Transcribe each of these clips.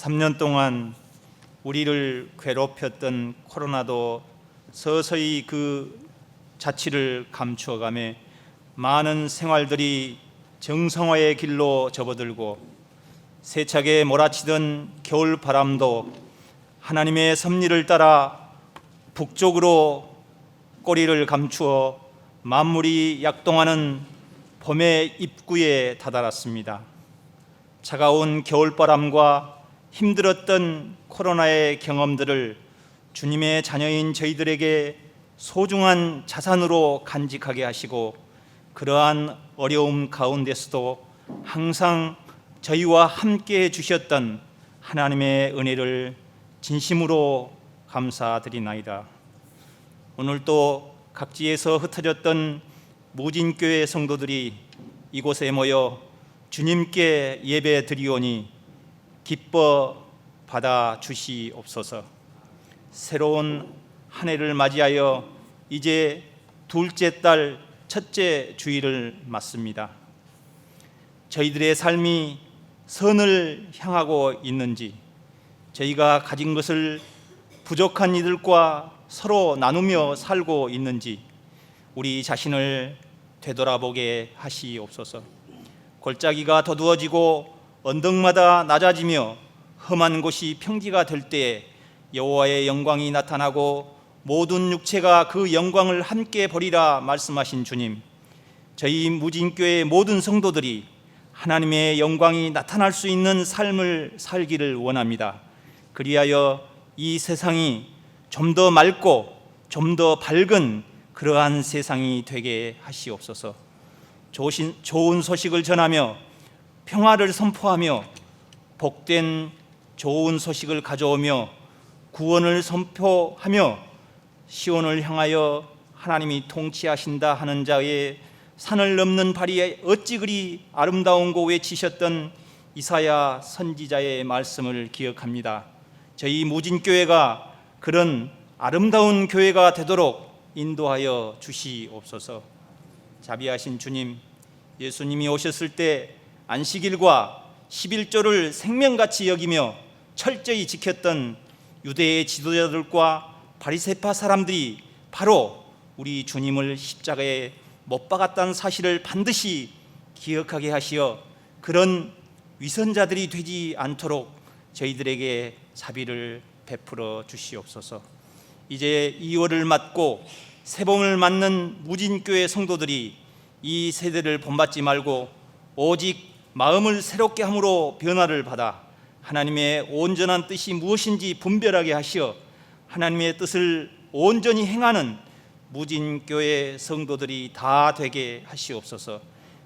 3년 동안 우리를 괴롭혔던 코로나도 서서히 그 자취를 감추어가며 많은 생활들이 정상화의 길로 접어들고 세차게 몰아치던 겨울 바람도 하나님의 섭리를 따라 북쪽으로 꼬리를 감추어 만물이 약동하는 봄의 입구에 다다랐습니다. 차가운 겨울바람과 힘들었던 코로나의 경험들을 주님의 자녀인 저희들에게 소중한 자산으로 간직하게 하시고 그러한 어려움 가운데서도 항상 저희와 함께 해주셨던 하나님의 은혜를 진심으로 감사드리나이다. 오늘 또 각지에서 흩어졌던 무진교회 성도들이 이곳에 모여 주님께 예배 드리오니 기뻐 받아 주시옵소서. 새로운 한 해를 맞이하여 이제 둘째 달 첫째 주일을 맞습니다. 저희들의 삶이 선을 향하고 있는지, 저희가 가진 것을 부족한 이들과 서로 나누며 살고 있는지 우리 자신을 되돌아보게 하시옵소서. 골짜기가 더두어지고 언덕마다 낮아지며 험한 곳이 평지가 될 때에 여호와의 영광이 나타나고 모든 육체가 그 영광을 함께 보리라 말씀하신 주님, 저희 무진교회 모든 성도들이 하나님의 영광이 나타날 수 있는 삶을 살기를 원합니다. 그리하여 이 세상이 좀 더 맑고 좀 더 밝은 그러한 세상이 되게 하시옵소서. 좋은 소식을 전하며 평화를 선포하며 복된 좋은 소식을 가져오며 구원을 선포하며 시온을 향하여 하나님이 통치하신다 하는 자의 산을 넘는 발이 어찌 그리 아름다운고 외치셨던 이사야 선지자의 말씀을 기억합니다. 저희 무진교회가 그런 아름다운 교회가 되도록 인도하여 주시옵소서. 자비하신 주님, 예수님이 오셨을 때 안식일과 11조를 생명같이 여기며 철저히 지켰던 유대의 지도자들과 바리새파 사람들이 바로 우리 주님을 십자가에 못 박았다는 사실을 반드시 기억하게 하시어 그런 위선자들이 되지 않도록 저희들에게 자비를 베풀어 주시옵소서. 이제 2월을 맞고 새봄을 맞는 무진교회 성도들이 이 세대를 본받지 말고 오직 마음을 새롭게 함으로 변화를 받아 하나님의 온전한 뜻이 무엇인지 분별하게 하시어 하나님의 뜻을 온전히 행하는 무진교회 성도들이 다 되게 하시옵소서.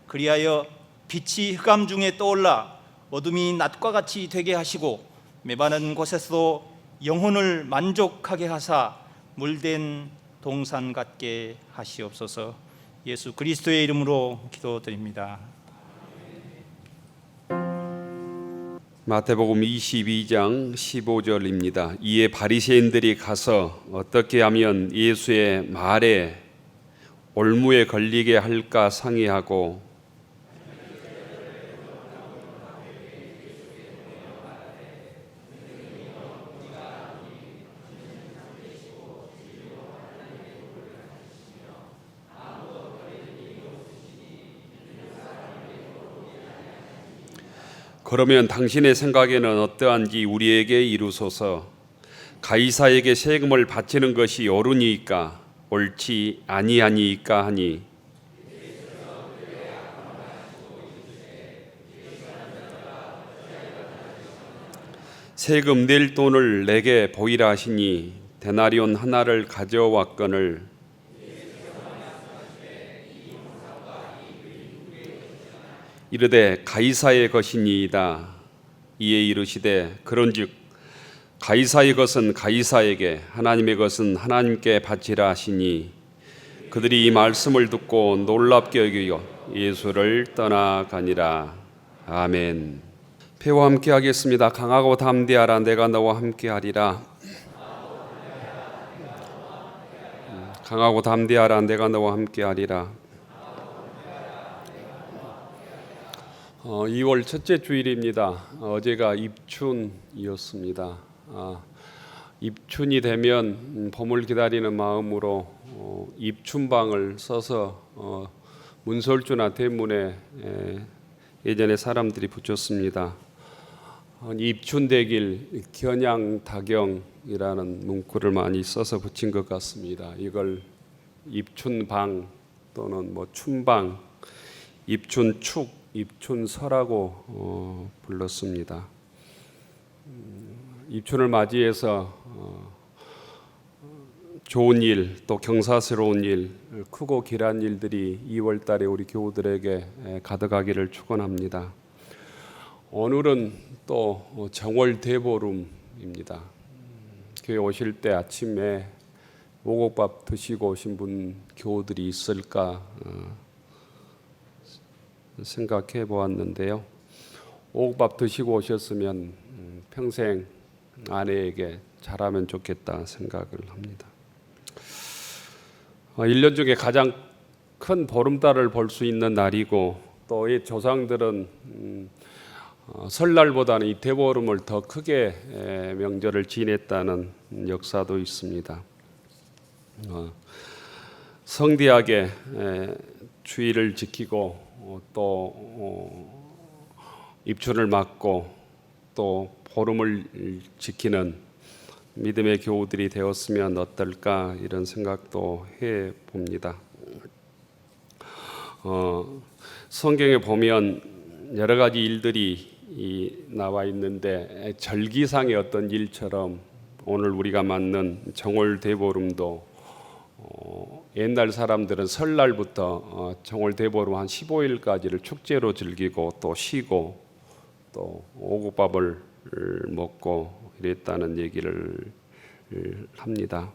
그리하여 빛이 흑암 중에 떠올라 어둠이 낮과 같이 되게 하시고 메마른 곳에서도 영혼을 만족하게 하사 물된 동산 같게 하시옵소서. 예수 그리스도의 이름으로 기도드립니다. 마태복음 22장 15절입니다. 이에 바리새인들이 가서 어떻게 하면 예수의 말에 올무에 걸리게 할까 상의하고 그러면 당신의 생각에는 어떠한지 우리에게 이루소서. 가이사에게 세금을 바치는 것이 옳으니까 옳지 아니하니까 하니 세금 낼 돈을 내게 보이라 하시니 데나리온 하나를 가져왔거늘 이르되 가이사의 것이니이다. 이에 이르시되 그런즉 가이사의 것은 가이사에게 하나님의 것은 하나님께 바치라 하시니 그들이 이 말씀을 듣고 놀랍게 여기어 예수를 떠나가니라. 아멘. 배와 함께 하겠습니다. 강하고 담대하라 내가 너와 함께 하리라. 강하고 담대하라 내가 너와 함께 하리라. 2월 첫째 주일입니다. 어제가 입춘이었습니다. 입춘이 되면 봄을 기다리는 마음으로 입춘방을 써서 문설주나 대문에 예전에 사람들이 붙였습니다. 입춘대길 견양다경이라는 문구를 많이 써서 붙인 것 같습니다. 이걸 입춘방 또는 춘방, 입춘축, 입춘서라고 불렀습니다. 입춘을 맞이해서 좋은 일, 또 경사스러운 일, 크고 길한 일들이 2월 달에 우리 교우들에게 가득하기를 축원합니다. 오늘은 또 정월 대보름입니다. 교회 오실 때 아침에 오곡밥 드시고 오신 분 교우들이 있을까 생각해 보았는데요. 오곡밥 드시고 오셨으면 평생 아내에게 잘하면 좋겠다 생각을 합니다. 1년 중에 가장 큰 보름달을 볼 수 있는 날이고 또 이 조상들은 설날보다는 이 대보름을 더 크게 명절을 지냈다는 역사도 있습니다. 성대하게 주의를 지키고 또 입춘을 맞고 또 보름을 지키는 믿음의 교우들이 되었으면 어떨까 이런 생각도 해 봅니다. 성경에 보면 여러 가지 일들이 나와 있는데 절기상의 어떤 일처럼 오늘 우리가 맞는 정월 대보름도 옛날 사람들은 설날부터 정월 대보름 한 15일까지를 축제로 즐기고 또 쉬고 또 오곡밥을 먹고 이랬다는 얘기를 합니다.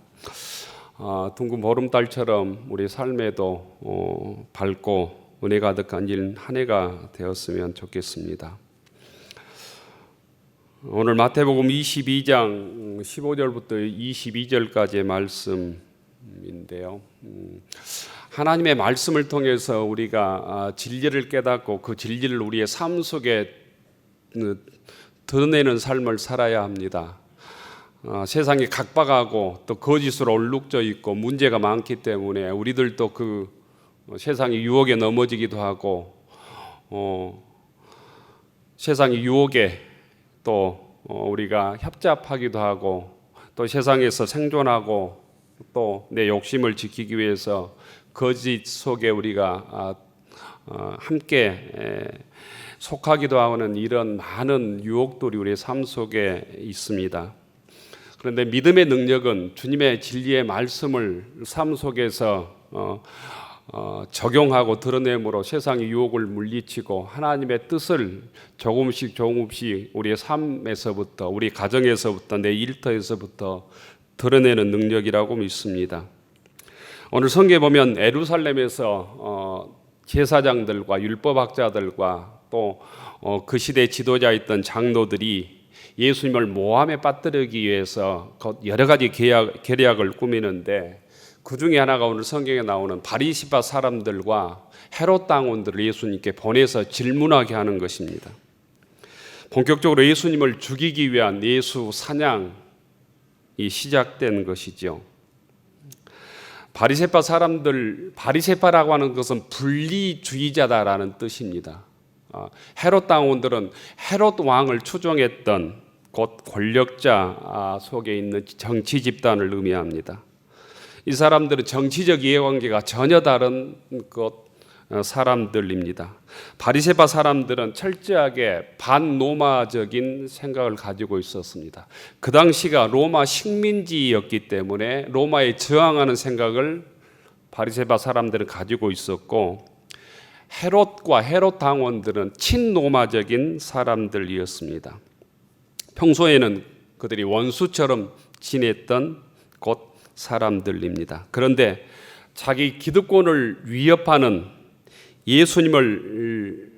둥근 보름달처럼 우리 삶에도 밝고 은혜 가득한 한 해가 되었으면 좋겠습니다. 오늘 마태복음 22장 15절부터 22절까지의 말씀인데요. 하나님의 말씀을 통해서 우리가 진리를 깨닫고 그 진리를 우리의 삶 속에 드러내는 삶을 살아야 합니다. 세상이 각박하고 또 거짓으로 얼룩져 있고 문제가 많기 때문에 우리들도 그 세상의 유혹에 넘어지기도 하고 세상의 유혹에 또 우리가 협잡하기도 하고 또 세상에서 생존하고 또 내 욕심을 지키기 위해서 거짓 속에 우리가 함께 속하기도 하는 이런 많은 유혹들이 우리의 삶 속에 있습니다. 그런데 믿음의 능력은 주님의 진리의 말씀을 삶 속에서 적용하고 드러내므로 세상의 유혹을 물리치고 하나님의 뜻을 조금씩 우리의 삶에서부터 우리 가정에서부터 내 일터에서부터 드러내는 능력이라고 믿습니다. 오늘 성경에 보면 예루살렘에서 제사장들과 율법학자들과 또 그 시대 지도자였던 장로들이 예수님을 모함에 빠뜨리기 위해서 여러 가지 계략을 꾸미는데 그 중에 하나가 오늘 성경에 나오는 바리새파 사람들과 헤롯 당원들을 예수님께 보내서 질문하게 하는 것입니다. 본격적으로 예수님을 죽이기 위한 예수 사냥이 시작된 것이죠. 바리새파라고 하는 것은 분리주의자다라는 뜻입니다. 헤롯 당원들은 헤롯 왕을 추종했던 곧 권력자 속에 있는 정치 집단을 의미합니다. 이 사람들은 정치적 이해관계가 전혀 다른 사람들입니다. 바리새파 사람들은 철저하게 반로마적인 생각을 가지고 있었습니다. 그 당시가 로마 식민지였기 때문에 로마에 저항하는 생각을 바리새파 사람들은 가지고 있었고 헤롯과 헤롯 당원들은 친로마적인 사람들이었습니다. 평소에는 그들이 원수처럼 지냈던 곧 사람들입니다. 그런데 자기 기득권을 위협하는 예수님을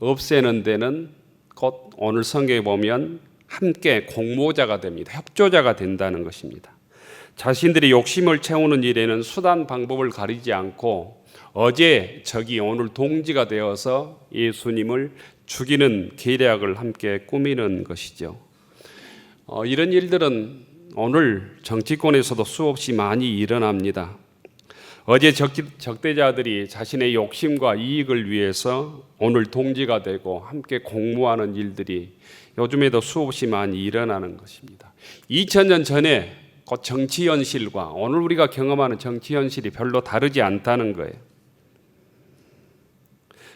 없애는 데는 곧 오늘 성경에 보면 함께 공모자가 됩니다. 협조자가 된다는 것입니다. 자신들의 욕심을 채우는 일에는 수단 방법을 가리지 않고 어제 적이 오늘 동지가 되어서 예수님을 죽이는 계략을 함께 꾸미는 것이죠. 이런 일들은 오늘 정치권에서도 수없이 많이 일어납니다. 어제 적대자들이 자신의 욕심과 이익을 위해서 오늘 동지가 되고 함께 공모하는 일들이 요즘에도 수없이 많이 일어나는 것입니다. 2000년 전에 그 정치 현실과 오늘 우리가 경험하는 정치 현실이 별로 다르지 않다는 거예요.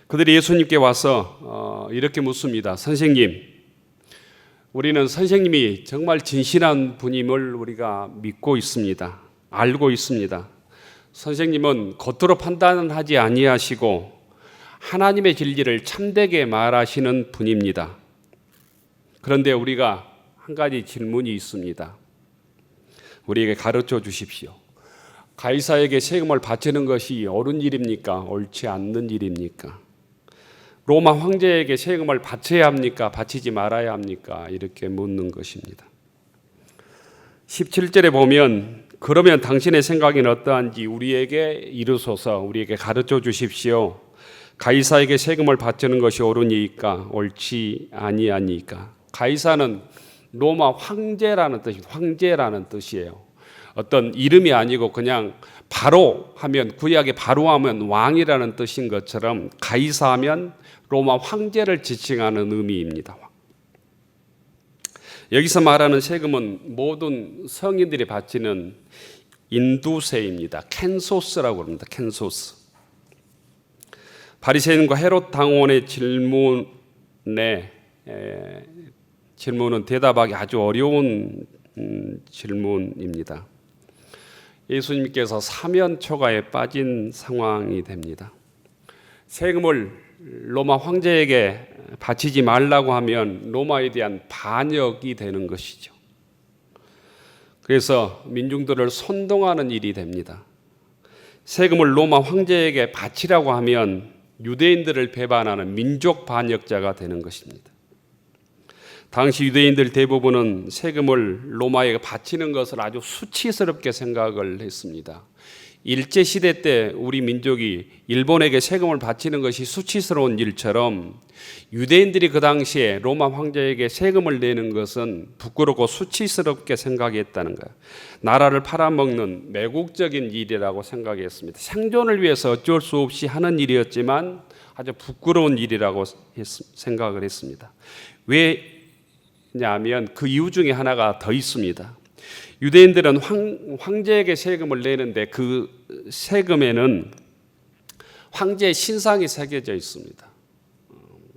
그들이 예수님께 와서 이렇게 묻습니다. 선생님, 우리는 선생님이 정말 진실한 분임을 우리가 믿고 있습니다. 알고 있습니다. 선생님은 겉으로 판단하지 아니하시고 하나님의 진리를 참되게 말하시는 분입니다. 그런데 우리가 한 가지 질문이 있습니다. 우리에게 가르쳐 주십시오. 가이사에게 세금을 바치는 것이 옳은 일입니까? 옳지 않는 일입니까? 로마 황제에게 세금을 바쳐야 합니까? 바치지 말아야 합니까? 이렇게 묻는 것입니다. 17절에 보면 그러면 당신의 생각은 어떠한지 우리에게 이르소서, 우리에게 가르쳐 주십시오. 가이사에게 세금을 바치는 것이 옳으니까 옳지 아니하니까. 가이사는 로마 황제라는 뜻이에요. 어떤 이름이 아니고 그냥 바로 하면, 구약에 바로 하면 왕이라는 뜻인 것처럼 가이사 하면 로마 황제를 지칭하는 의미입니다. 여기서 말하는 세금은 모든 성인들이 바치는 인두세입니다. 캔소스라고 합니다. 캔소스. 바리새인과 헤롯 당원의 질문은 대답하기 아주 어려운 질문입니다. 예수님께서 사면초가에 빠진 상황이 됩니다. 세금을 로마 황제에게 바치지 말라고 하면 로마에 대한 반역이 되는 것이죠. 그래서 민중들을 선동하는 일이 됩니다. 세금을 로마 황제에게 바치라고 하면 유대인들을 배반하는 민족 반역자가 되는 것입니다. 당시 유대인들 대부분은 세금을 로마에 바치는 것을 아주 수치스럽게 생각을 했습니다. 일제시대 때 우리 민족이 일본에게 세금을 바치는 것이 수치스러운 일처럼 유대인들이 그 당시에 로마 황제에게 세금을 내는 것은 부끄럽고 수치스럽게 생각했다는 거예요. 나라를 팔아먹는 매국적인 일이라고 생각했습니다. 생존을 위해서 어쩔 수 없이 하는 일이었지만 아주 부끄러운 일이라고 생각을 했습니다. 왜냐하면 그 이유 중에 하나가 더 있습니다. 유대인들은 황제에게 세금을 내는데 그 세금에는 황제의 신상이 새겨져 있습니다.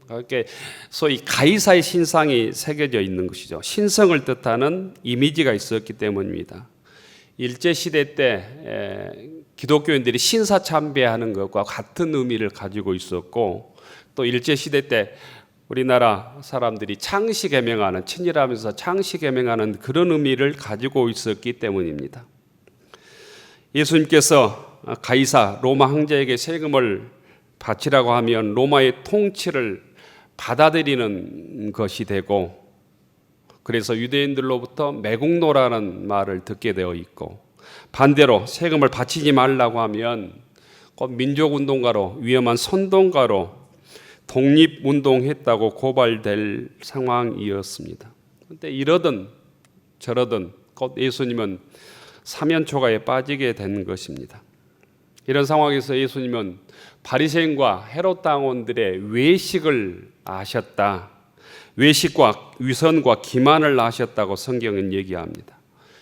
그러니까 소위 가이사의 신상이 새겨져 있는 것이죠. 신성을 뜻하는 이미지가 있었기 때문입니다. 일제시대 때 기독교인들이 신사참배하는 것과 같은 의미를 가지고 있었고, 또 일제시대 때 우리나라 사람들이 창시 계명하는, 친일하면서 창시 계명하는 그런 의미를 가지고 있었기 때문입니다. 예수님께서 가이사 로마 황제에게 세금을 바치라고 하면 로마의 통치를 받아들이는 것이 되고, 그래서 유대인들로부터 매국노라는 말을 듣게 되어 있고, 반대로 세금을 바치지 말라고 하면 곧 민족운동가로, 위험한 선동가로 독립운동했다고 고발될 상황이었습니다. 그런데 이러든 저러든 곧 예수님은 사면초가에 빠지게 된 것입니다. 이런 상황에서 예수님은 바리새인과 헤롯 당원들의 외식을 아셨다. 외식과 위선과 기만을 아셨다고 성경은 얘기합니다.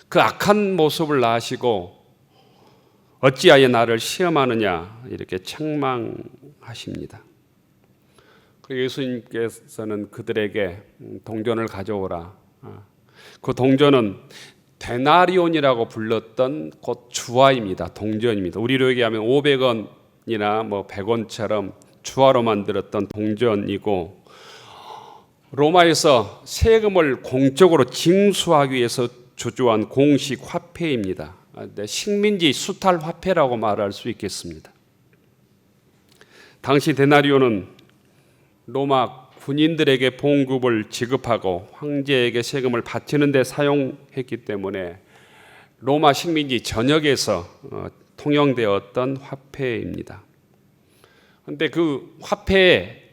그 악한 모습을 아시고 어찌하여 나를 시험하느냐 이렇게 책망하십니다. 그리고 예수님께서는 그들에게 동전을 가져오라. 그 동전은 데나리온이라고 불렀던 곧 주화입니다. 동전입니다. 우리로 얘기하면 500원이나 뭐 100원처럼 주화로 만들었던 동전이고, 로마에서 세금을 공적으로 징수하기 위해서 주조한 공식 화폐입니다. 식민지 수탈 화폐라고 말할 수 있겠습니다. 당시 데나리온은 로마 군인들에게 봉급을 지급하고 황제에게 세금을 바치는 데 사용했기 때문에 로마 식민지 전역에서 통용되었던 화폐입니다. 근데 그 화폐의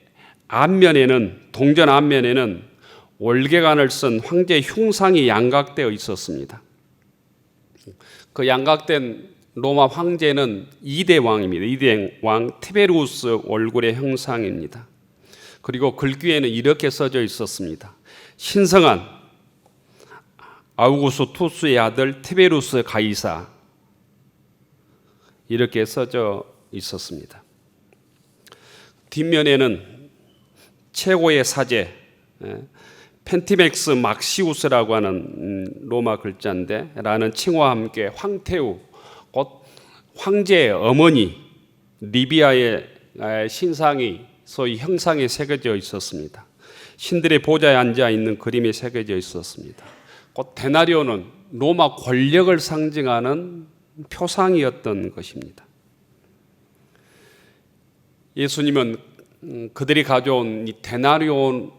앞면에는, 동전 앞면에는 월계관을 쓴 황제의 흉상이 양각되어 있었습니다. 그 양각된 로마 황제는 2대 왕입니다. 2대 왕 티베리우스 얼굴의 형상입니다. 그리고 글귀에는 이렇게 써져 있었습니다. 신성한 아우구스투스의 아들 티베리우스 가이사, 이렇게 써져 있었습니다. 뒷면에는 최고의 사제 펜티맥스 막시우스라고 하는 로마 글자인데 라는 칭호와 함께 황태우, 곧 황제의 어머니 리비아의 신상이 소위 형상에 새겨져 있었습니다. 신들의 보좌에 앉아 있는 그림이 새겨져 있었습니다. 곧 데나리오는 로마 권력을 상징하는 표상이었던 것입니다. 예수님은 그들이 가져온 이 데나리온을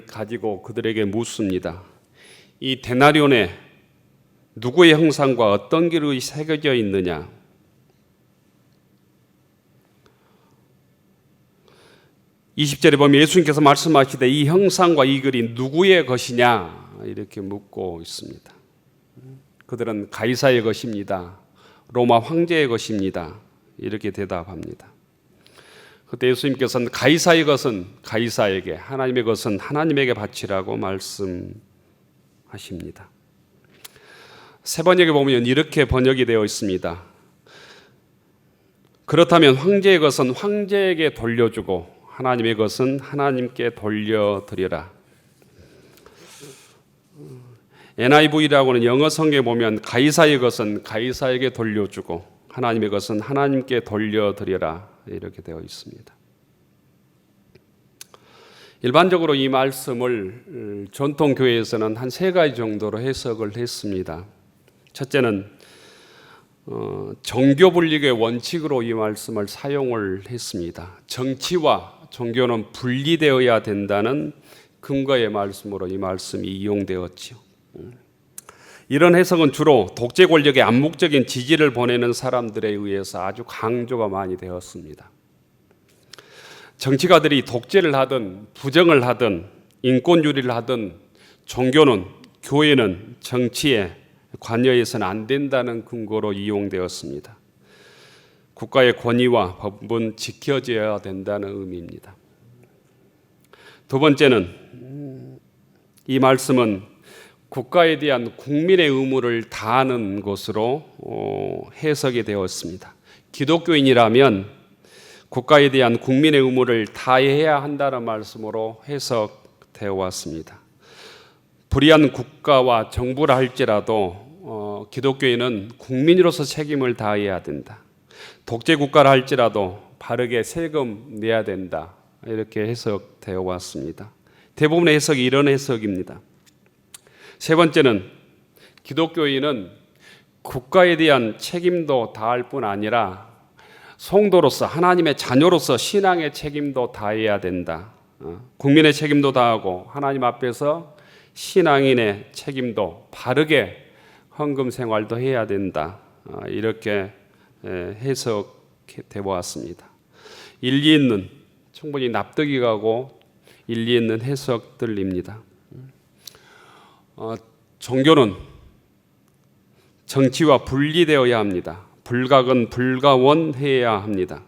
가지고 그들에게 묻습니다. 이 데나리온에 누구의 형상과 어떤 기록이 새겨져 있느냐? (20절에) 보면 예수님께서 말씀하시되 이 형상과 이 글이 누구의 것이냐 이렇게 묻고 있습니다. 그들은 가이사의 것입니다. 로마 황제의 것입니다. 이렇게 대답합니다. 그때 예수님께서는 가이사의 것은 가이사에게, 하나님의 것은 하나님에게 바치라고 말씀하십니다. 세 번역에 보면 이렇게 번역이 되어 있습니다. 그렇다면 황제의 것은 황제에게 돌려주고 하나님의 것은 하나님께 돌려드려라. NIV라고는 영어 성경에 보면 가이사의 것은 가이사에게 돌려주고 하나님의 것은 하나님께 돌려드려라 이렇게 되어 있습니다. 일반적으로 이 말씀을 전통교회에서는 한 세 가지 정도로 해석을 했습니다. 첫째는 정교분리의 원칙으로 이 말씀을 사용을 했습니다. 정치와 종교는 분리되어야 된다는 근거의 말씀으로 이 말씀이 이용되었지요. 이런 해석은 주로 독재 권력의 암묵적인 지지를 보내는 사람들에 의해서 아주 강조가 많이 되었습니다. 정치가들이 독재를 하든 부정을 하든 인권주의를 하든 종교는, 교회는 정치에 관여해서는 안 된다는 근거로 이용되었습니다. 국가의 권위와 법은 지켜져야 된다는 의미입니다. 두 번째는 이 말씀은 국가에 대한 국민의 의무를 다하는 것으로 해석이 되었습니다. 기독교인이라면 국가에 대한 국민의 의무를 다해야 한다는 말씀으로 해석되어 왔습니다. 불의한 국가와 정부라 할지라도 기독교인은 국민으로서 책임을 다해야 된다. 독재 국가라 할지라도 바르게 세금 내야 된다. 이렇게 해석되어 왔습니다. 대부분의 해석이 이런 해석입니다. 세 번째는 기독교인은 국가에 대한 책임도 다할 뿐 아니라 성도로서, 하나님의 자녀로서 신앙의 책임도 다해야 된다. 국민의 책임도 다하고 하나님 앞에서 신앙인의 책임도 바르게 헌금 생활도 해야 된다. 이렇게 해석되어 왔습니다. 일리 있는, 충분히 납득이 가고 일리 있는 해석들입니다. 종교는 정치와 분리되어야 합니다. 불각은 불가원해야 합니다.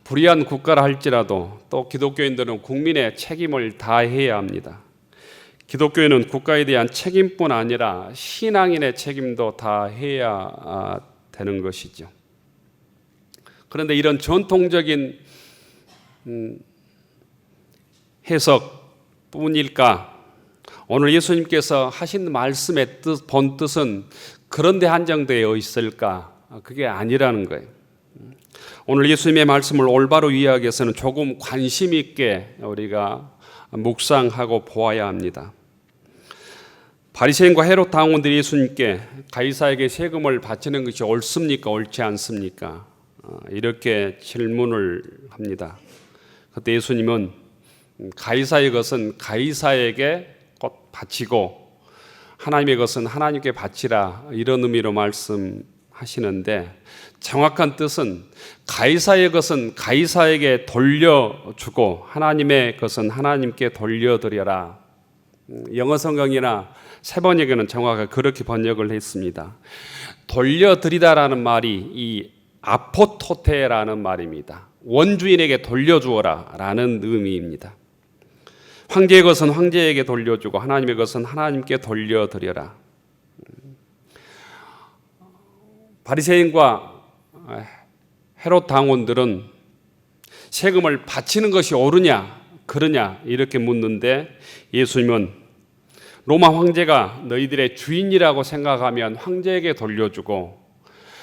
불의한 국가라 할지라도 또 기독교인들은 국민의 책임을 다해야 합니다. 기독교인은 국가에 대한 책임뿐 아니라 신앙인의 책임도 다해야 되는 것이죠. 그런데 이런 전통적인 해석뿐일까? 오늘 예수님께서 하신 말씀의 본 뜻은 그런데 한정되어 있을까? 그게 아니라는 거예요. 오늘 예수님의 말씀을 올바로 이해하기 위해서는 조금 관심 있게 우리가 묵상하고 보아야 합니다. 바리새인과 헤롯 당원들이 예수님께 가이사에게 세금을 바치는 것이 옳습니까? 옳지 않습니까? 이렇게 질문을 합니다. 그때 예수님은 가이사의 것은 가이사에게 곧 바치고 하나님의 것은 하나님께 바치라, 이런 의미로 말씀하셨습니다. 하시는데 정확한 뜻은 가이사의 것은 가이사에게 돌려주고 하나님의 것은 하나님께 돌려드려라. 영어 성경이나 세번역에는 정확하게 그렇게 번역을 했습니다. 돌려드리다라는 말이 이 아포토테라는 말입니다. 원주인에게 돌려주어라 라는 의미입니다. 황제의 것은 황제에게 돌려주고 하나님의 것은 하나님께 돌려드려라. 바리새인과 헤롯 당원들은 세금을 바치는 것이 옳으냐 그러냐 이렇게 묻는데 예수님은 로마 황제가 너희들의 주인이라고 생각하면 황제에게 돌려주고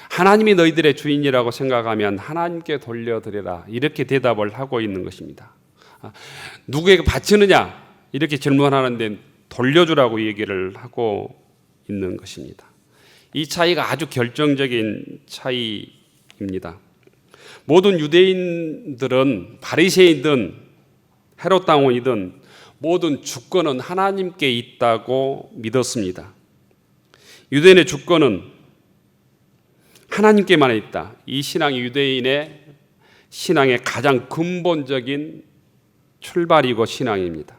하나님이 너희들의 주인이라고 생각하면 하나님께 돌려드려라 이렇게 대답을 하고 있는 것입니다. 누구에게 바치느냐 이렇게 질문하는데 돌려주라고 얘기를 하고 있는 것입니다. 이 차이가 아주 결정적인 차이입니다. 모든 유대인들은 바리새인이든 헤롯 당원이든 모든 주권은 하나님께 있다고 믿었습니다. 유대인의 주권은 하나님께만 있다. 이 신앙이 유대인의 신앙의 가장 근본적인 출발이고 신앙입니다.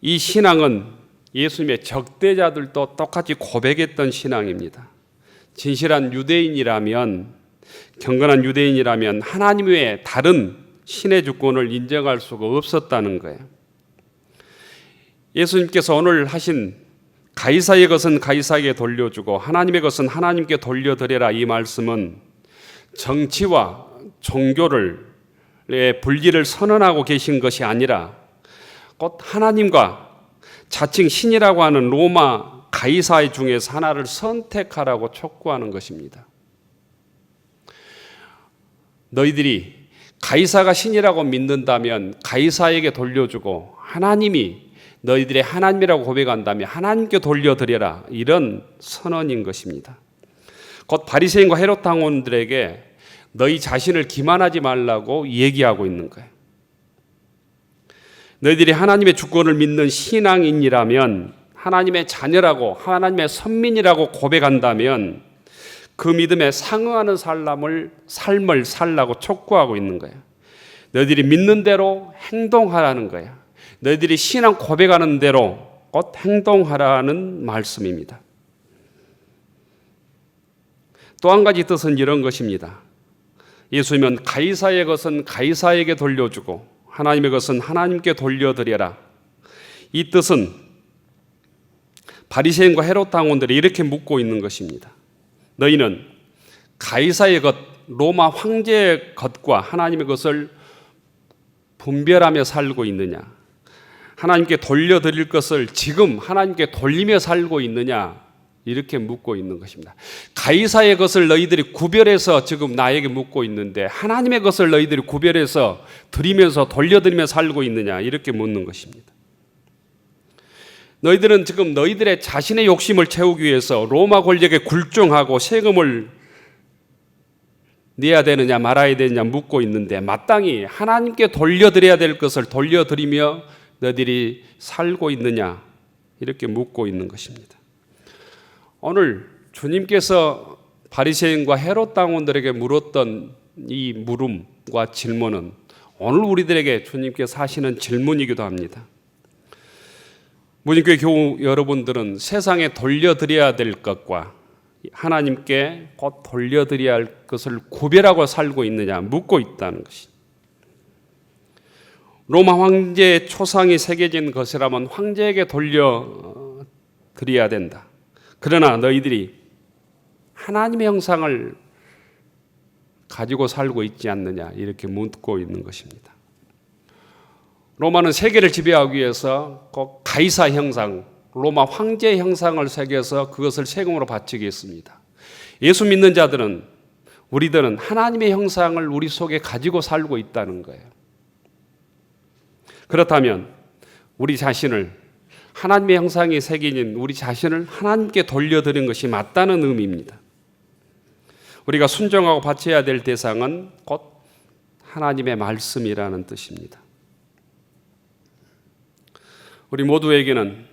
이 신앙은 예수님의 적대자들도 똑같이 고백했던 신앙입니다. 진실한 유대인이라면, 경건한 유대인이라면 하나님 외에 다른 신의 주권을 인정할 수가 없었다는 거예요. 예수님께서 오늘 하신 가이사의 것은 가이사에게 돌려주고 하나님의 것은 하나님께 돌려드려라 이 말씀은 정치와 종교를 분리를 선언하고 계신 것이 아니라 곧 하나님과 자칭 신이라고 하는 로마 가이사 중에서 하나를 선택하라고 촉구하는 것입니다. 너희들이 가이사가 신이라고 믿는다면 가이사에게 돌려주고 하나님이 너희들의 하나님이라고 고백한다면 하나님께 돌려드려라 이런 선언인 것입니다. 곧 바리새인과 헤롯 당원들에게 너희 자신을 기만하지 말라고 얘기하고 있는 거예요. 너희들이 하나님의 주권을 믿는 신앙인이라면 하나님의 자녀라고 하나님의 선민이라고 고백한다면 그 믿음에 상응하는 삶을 살라고 촉구하고 있는 거예요. 너희들이 믿는 대로 행동하라는 거예요. 너희들이 신앙 고백하는 대로 곧 행동하라는 말씀입니다. 또 한 가지 뜻은 이런 것입니다. 예수님은 가이사의 것은 가이사에게 돌려주고 하나님의 것은 하나님께 돌려드려라. 이 뜻은 바리새인과 헤롯 당원들이 이렇게 묻고 있는 것입니다. 너희는 가이사의 것, 로마 황제의 것과 하나님의 것을 분별하며 살고 있느냐? 하나님께 돌려드릴 것을 지금 하나님께 돌리며 살고 있느냐? 이렇게 묻고 있는 것입니다. 가이사의 것을 너희들이 구별해서 지금 나에게 묻고 있는데 하나님의 것을 너희들이 구별해서 드리면서 돌려드리며 살고 있느냐? 이렇게 묻는 것입니다. 너희들은 지금 너희들의 자신의 욕심을 채우기 위해서 로마 권력에 굴종하고 세금을 내야 되느냐 말아야 되느냐 묻고 있는데 마땅히 하나님께 돌려드려야 될 것을 돌려드리며 너희들이 살고 있느냐 이렇게 묻고 있는 것입니다. 오늘 주님께서 바리새인과 헤롯 당원들에게 물었던 이 물음과 질문은 오늘 우리들에게 주님께서 하시는 질문이기도 합니다. 무진교회 교우 여러분들은 세상에 돌려드려야 될 것과 하나님께 곧 돌려드려야 할 것을 구별하고 살고 있느냐 묻고 있다는 것이. 로마 황제의 초상이 새겨진 것이라면 황제에게 돌려드려야 된다. 그러나 너희들이 하나님의 형상을 가지고 살고 있지 않느냐 이렇게 묻고 있는 것입니다. 로마는 세계를 지배하기 위해서 꼭 가이사 형상, 로마 황제의 형상을 새겨서 그것을 세금으로 바치게 했습니다. 예수 믿는 자들은 우리들은 하나님의 형상을 우리 속에 가지고 살고 있다는 거예요. 그렇다면 우리 자신을 하나님의 형상이 새겨진 우리 자신을 하나님께 돌려드린 것이 맞다는 의미입니다. 우리가 순종하고 바쳐야 될 대상은 곧 하나님의 말씀이라는 뜻입니다. 우리 모두에게는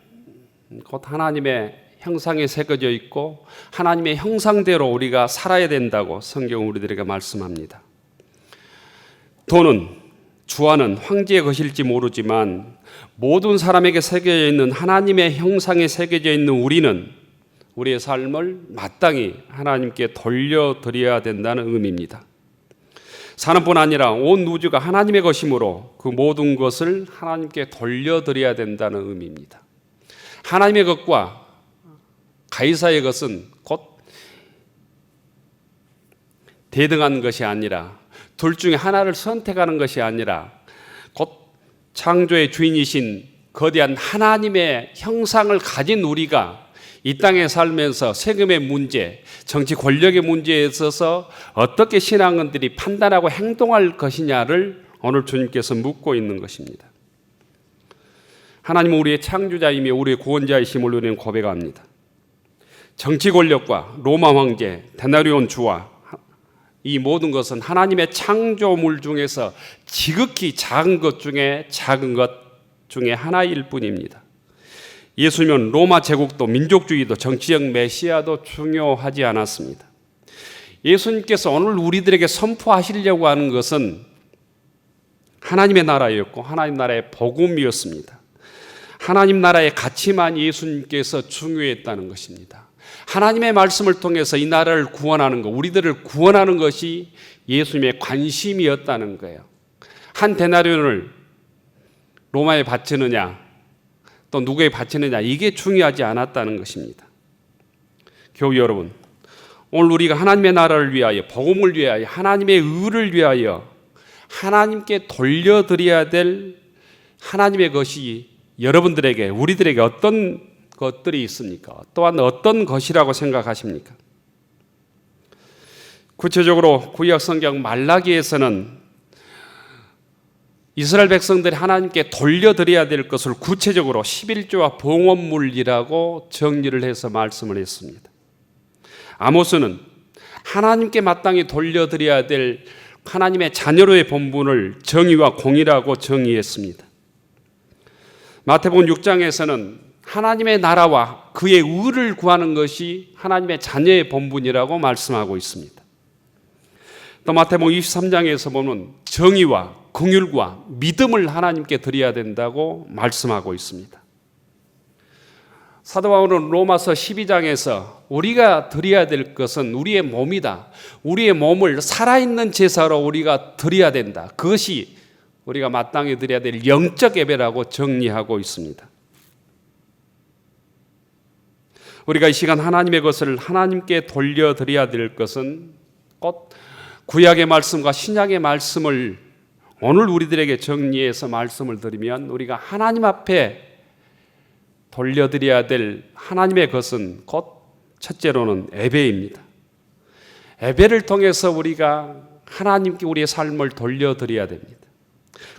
곧 하나님의 형상에 새겨져 있고 하나님의 형상대로 우리가 살아야 된다고 성경은 우리들에게 말씀합니다. 돈은 주화는 황제의 것일지 모르지만 모든 사람에게 새겨져 있는 하나님의 형상에 새겨져 있는 우리는 우리의 삶을 마땅히 하나님께 돌려드려야 된다는 의미입니다. 사람뿐 아니라 온 우주가 하나님의 것이므로 그 모든 것을 하나님께 돌려드려야 된다는 의미입니다. 하나님의 것과 가이사의 것은 곧 대등한 것이 아니라 둘 중에 하나를 선택하는 것이 아니라 곧 창조의 주인이신 거대한 하나님의 형상을 가진 우리가 이 땅에 살면서 세금의 문제, 정치 권력의 문제에 있어서 어떻게 신앙인들이 판단하고 행동할 것이냐를 오늘 주님께서 묻고 있는 것입니다. 하나님은 우리의 창조자이며 우리의 구원자이심을 우리는 고백합니다. 정치 권력과 로마 황제, 데나리온 주와 이 모든 것은 하나님의 창조물 중에서 지극히 작은 것 중에 작은 것 중에 하나일 뿐입니다. 예수님은 로마 제국도 민족주의도 정치적 메시아도 중요하지 않았습니다. 예수님께서 오늘 우리들에게 선포하시려고 하는 것은 하나님의 나라였고 하나님 나라의 복음이었습니다. 하나님 나라의 가치만 예수님께서 중요했다는 것입니다. 하나님의 말씀을 통해서 이 나라를 구원하는 것, 우리들을 구원하는 것이 예수님의 관심이었다는 거예요. 한 데나리온을 로마에 바치느냐 또 누구에게 바치느냐 이게 중요하지 않았다는 것입니다. 교우 여러분, 오늘 우리가 하나님의 나라를 위하여 복음을 위하여 하나님의 의를 위하여 하나님께 돌려드려야 될 하나님의 것이 여러분들에게 우리들에게 어떤 것들이 있습니까? 또한 어떤 것이라고 생각하십니까? 구체적으로 구약 성경 말라기에서는 이스라엘 백성들이 하나님께 돌려드려야 될 것을 구체적으로 11조와 봉헌물이라고 정리를 해서 말씀을 했습니다. 아모스는 하나님께 마땅히 돌려드려야 될 하나님의 자녀로의 본분을 정의와 공의라고 정의했습니다. 마태복음 6장에서는 하나님의 나라와 그의 의를 구하는 것이 하나님의 자녀의 본분이라고 말씀하고 있습니다. 또 마태복음 23장에서 보면 정의와 긍휼과 믿음을 하나님께 드려야 된다고 말씀하고 있습니다. 사도 바울은 로마서 12장에서 우리가 드려야 될 것은 우리의 몸이다. 우리의 몸을 살아있는 제사로 우리가 드려야 된다. 그것이 우리가 마땅히 드려야 될 영적 예배라고 정리하고 있습니다. 우리가 이 시간 하나님의 것을 하나님께 돌려드려야 될 것은 곧 구약의 말씀과 신약의 말씀을 오늘 우리들에게 정리해서 말씀을 드리면 우리가 하나님 앞에 돌려드려야 될 하나님의 것은 곧 첫째로는 예배입니다. 예배를 통해서 우리가 하나님께 우리의 삶을 돌려드려야 됩니다.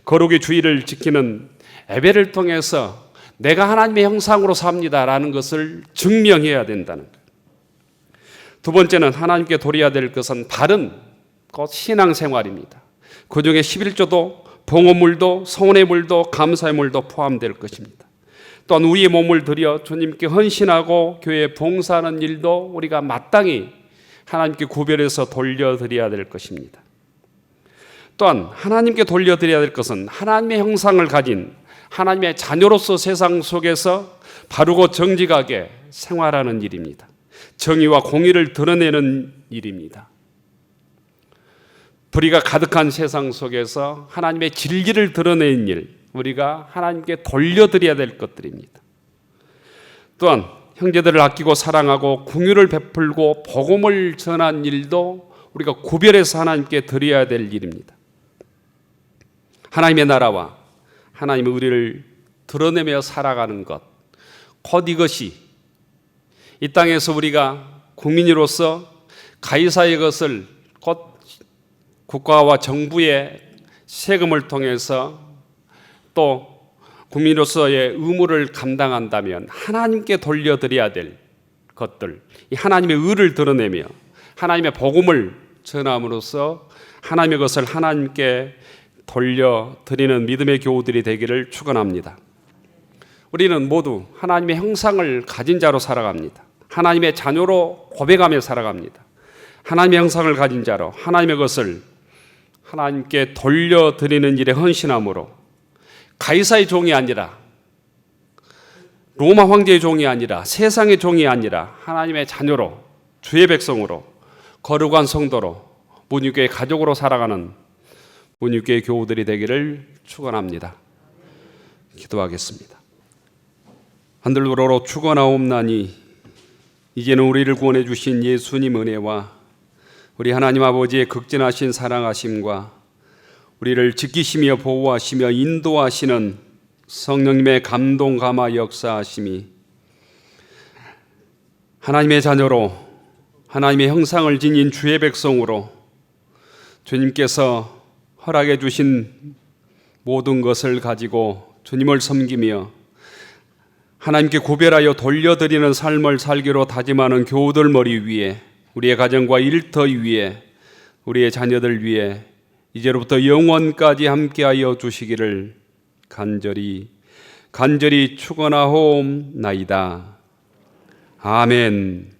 거룩의 주의를 지키는 예배를 통해서 내가 하나님의 형상으로 삽니다라는 것을 증명해야 된다는 거예요. 두 번째는 하나님께 드려야 될 것은 바른 곧 신앙생활입니다. 그 중에 11조도 봉헌물도 성원의 물도 감사의 물도 포함될 것입니다. 또한 우리의 몸을 들여 주님께 헌신하고 교회에 봉사하는 일도 우리가 마땅히 하나님께 구별해서 돌려드려야 될 것입니다. 또한 하나님께 돌려드려야 될 것은 하나님의 형상을 가진 하나님의 자녀로서 세상 속에서 바르고 정직하게 생활하는 일입니다. 정의와 공의를 드러내는 일입니다. 불의가 가득한 세상 속에서 하나님의 진리를 드러내는 일, 우리가 하나님께 돌려드려야 될 것들입니다. 또한 형제들을 아끼고 사랑하고 긍휼을 베풀고 복음을 전한 일도 우리가 구별해서 하나님께 드려야 될 일입니다. 하나님의 나라와 하나님의 의를 드러내며 살아가는 것, 곧 이것이 이 땅에서 우리가 국민으로서 가이사의 것을 곧 국가와 정부의 세금을 통해서 또 국민으로서의 의무를 감당한다면 하나님께 돌려드려야 될 것들, 이 하나님의 의를 드러내며 하나님의 복음을 전함으로써 하나님의 것을 하나님께 돌려드리는 믿음의 교우들이 되기를 축원합니다. 우리는 모두 하나님의 형상을 가진 자로 살아갑니다. 하나님의 자녀로 고백하며 살아갑니다. 하나님의 형상을 가진 자로 하나님의 것을 하나님께 돌려드리는 일에 헌신함으로 가이사의 종이 아니라 로마 황제의 종이 아니라 세상의 종이 아니라 하나님의 자녀로 주의 백성으로 거룩한 성도로 문유교의 가족으로 살아가는 문유교의 교우들이 되기를 축원합니다. 기도하겠습니다. 하늘으로 축원하옵나니 이제는 우리를 구원해 주신 예수님 은혜와 우리 하나님 아버지의 극진하신 사랑하심과 우리를 지키시며 보호하시며 인도하시는 성령님의 감동 감화 역사하심이 하나님의 자녀로 하나님의 형상을 지닌 주의 백성으로 주님께서 허락해 주신 모든 것을 가지고 주님을 섬기며 하나님께 구별하여 돌려드리는 삶을 살기로 다짐하는 교우들 머리 위에 우리의 가정과 일터 위에 우리의 자녀들 위에 이제로부터 영원까지 함께하여 주시기를 간절히 축원하옵나이다. 아멘.